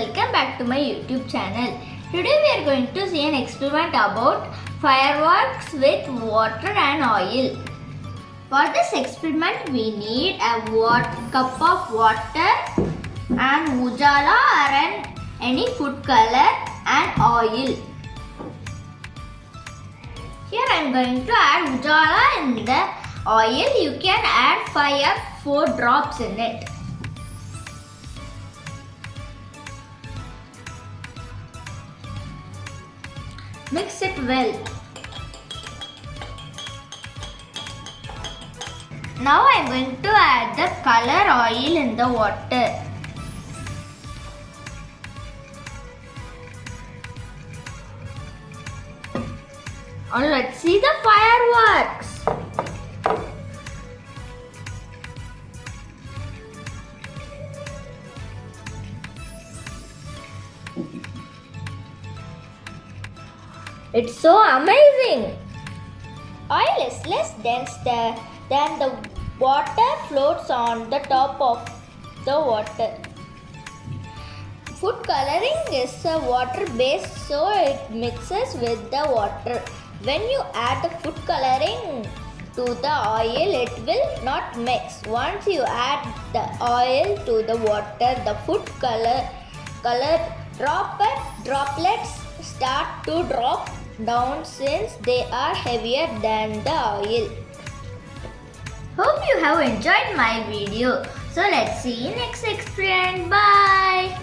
welcome back to my YouTube channel. Today we are going to see an experiment about fireworks with water and oil. For this experiment we need a cup of water and ujala or any food color and oil. Here I am going to add ujala in the oil. You can add 5 or 4 drops in it. Mix it well. Now I am going to add the color oil in the water. Now let's see the fireworks. It's so amazing! Oil is less dense than the water floats on the top of the water. Food coloring is water based, so it mixes with the water. When you add the food coloring to the oil, it will not mix. Once you add the oil to the water, the food color droplets start to drop down since they are heavier than the oil. Hope you have enjoyed my video. So let's see you next experiment. Bye.